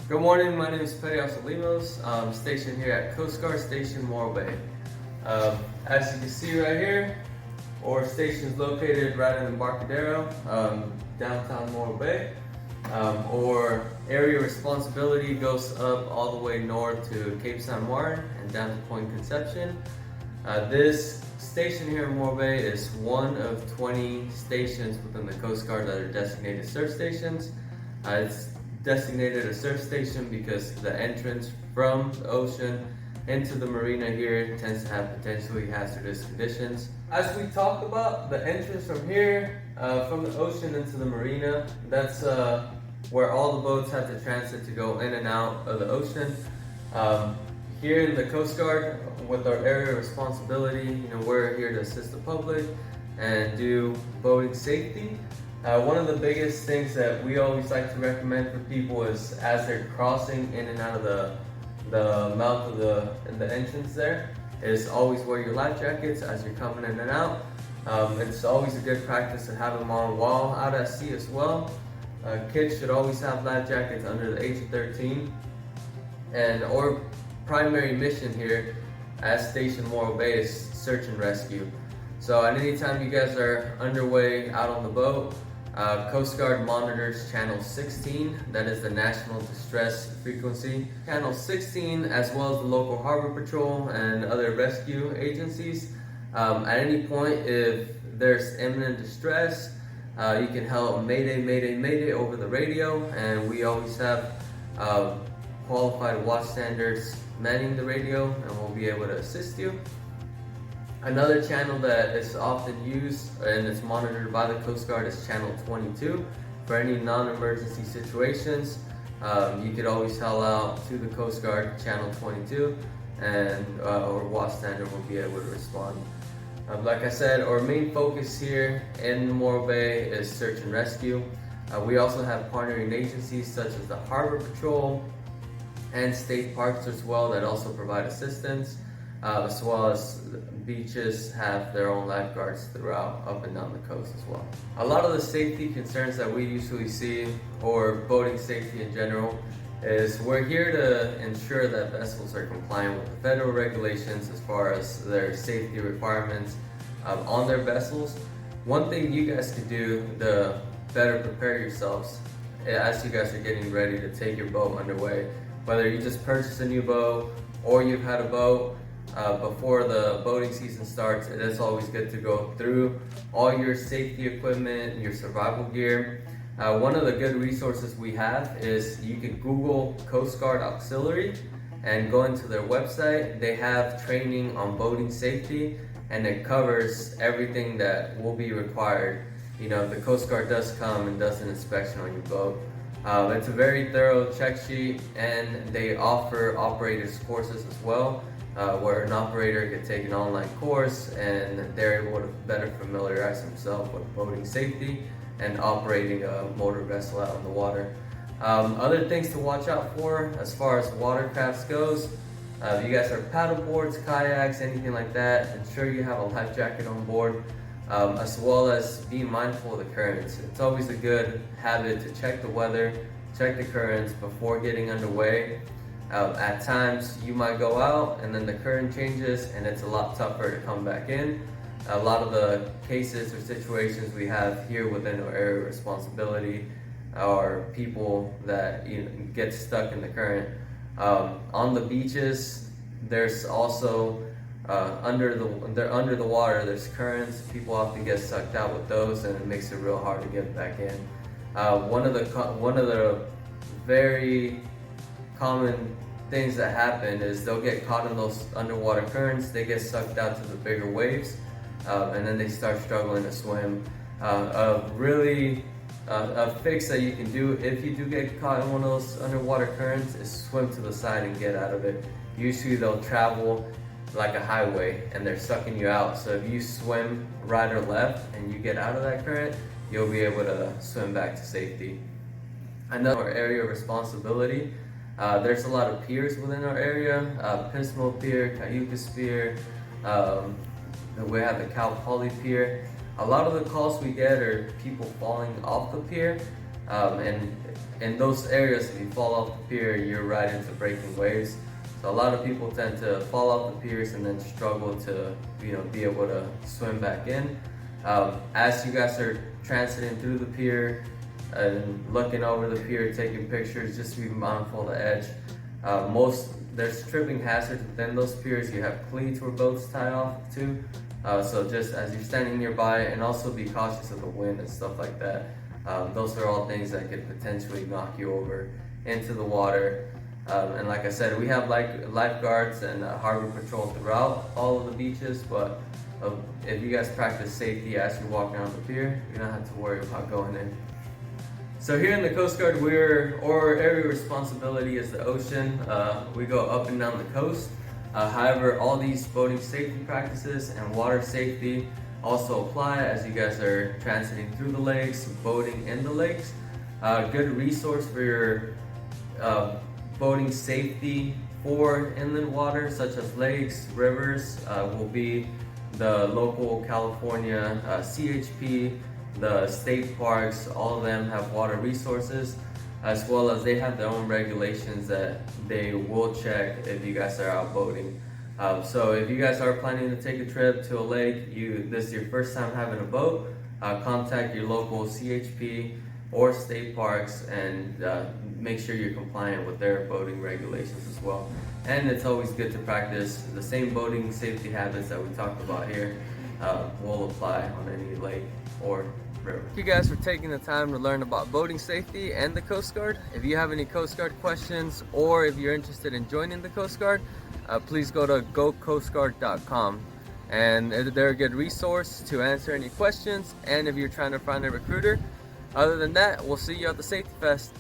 Good morning, my name is Enrique Lemos. I'm stationed here at Coast Guard Station Morro Bay. As you can see right here, our station is located right in Embarcadero, downtown Morro Bay. Our area responsibility goes up all the way north to Cape San Martin and down to Point Conception. This station here in Morro Bay is one of 20 stations within the Coast Guard that are designated surf stations. It's designated a surf station because the entrance from the ocean into the marina here tends to have potentially hazardous conditions. As we talked about, the entrance from here, from the ocean into the marina, that's where all the boats have to transit to go in and out of the ocean. Here in the Coast Guard, with our area responsibility, we're here to assist the public and do boating safety. One of the biggest things that we always like to recommend for people is as they're crossing in and out of the mouth of the entrance there, is always wear your life jackets as you're coming in and out. It's always a good practice to have them on while out at sea as well. Kids should always have life jackets under the age of 13. And our primary mission here at Station Morro Bay is search and rescue. So at any time you guys are underway out on the boat, Coast Guard monitors channel 16, that is the National Distress Frequency. Channel 16, as well as the local harbor patrol and other rescue agencies. At any point, if there's imminent distress, you can help Mayday, Mayday, Mayday over the radio, and we always have qualified watchstanders manning the radio, and we'll be able to assist you. Another channel that is often used and it's monitored by the Coast Guard is channel 22. For any non-emergency situations, you could always call out to the Coast Guard channel 22 and our watchstander will be able to respond. Like I said, our main focus here in Morro Bay is search and rescue. We also have partnering agencies such as the Harbor Patrol and state parks as well that also provide assistance. As well as beaches have their own lifeguards throughout up and down the coast as well. A lot of the safety concerns that we usually see, or boating safety in general, is we're here to ensure that vessels are compliant with the federal regulations as far as their safety requirements on their vessels. One thing you guys could do to better prepare yourselves as you guys are getting ready to take your boat underway, whether you just purchased a new boat or you've had a boat, before the boating season starts, it is always good to go through all your safety equipment, your survival gear. One of the good resources we have is you can Google Coast Guard Auxiliary and go into their website. They have training on boating safety and it covers everything that will be required. The Coast Guard does come and does an inspection on your boat. It's a very thorough check sheet and they offer operators courses as well. Where an operator could take an online course and they're able to better familiarize themselves with boating safety and operating a motor vessel out on the water. Other things to watch out for as far as watercrafts goes, if you guys are paddle boards, kayaks, anything like that, ensure you have a life jacket on board, as well as be mindful of the currents. It's always a good habit to check the weather, check the currents before getting underway. At times you might go out and then the current changes and it's a lot tougher to come back in. A lot of the cases or situations we have here within our area of responsibility are people that get stuck in the current. On the beaches, there's also under the water, there's currents. People often get sucked out with those and it makes it real hard to get back in. One of the very common things that happen is they'll get caught in those underwater currents, they get sucked out to the bigger waves, and then they start struggling to swim. A fix that you can do if you do get caught in one of those underwater currents is swim to the side and get out of it. Usually they'll travel like a highway and they're sucking you out, so if you swim right or left and you get out of that current, you'll be able to swim back to safety. Another area of responsibility, there's a lot of piers within our area, Pismo Pier, Cayucas Pier, we have the Cal Poly Pier. a lot of the calls we get are people falling off the pier, and in those areas, if you fall off the pier, you're right into breaking waves. So a lot of people tend to fall off the piers and then struggle to, be able to swim back in. As you guys are transiting through the pier and looking over the pier, taking pictures, just be mindful of the edge. There's tripping hazards within those piers. You have cleats where boats tie off to. So just as you're standing nearby, and also be cautious of the wind and stuff like that. Those are all things that could potentially knock you over into the water. And like I said, we have lifeguards and harbor patrol throughout all of the beaches, but if you guys practice safety as you're walking on the pier, you don't have to worry about going in. So here in the Coast Guard, our area responsibility is the ocean. We go up and down the coast. However, all these boating safety practices and water safety also apply as you guys are transiting through the lakes, boating in the lakes. Good resource for your boating safety for inland water, such as lakes, rivers, will be the local California CHP, the state parks. All of them have water resources, as well as they have their own regulations that they will check if you guys are out boating. So if you guys are planning to take a trip to a lake, this is your first time having a boat, contact your local CHP or state parks and make sure you're compliant with their boating regulations as well. And it's always good to practice the same boating safety habits that we talked about here will apply on any lake or river. Thank you guys for taking the time to learn about boating safety and the Coast Guard. If you have any Coast Guard questions, or if you're interested in joining the Coast Guard, please go to gocoastguard.com, and they're a good resource to answer any questions, and if you're trying to find a recruiter. Other than that, we'll see you at the Safety Fest.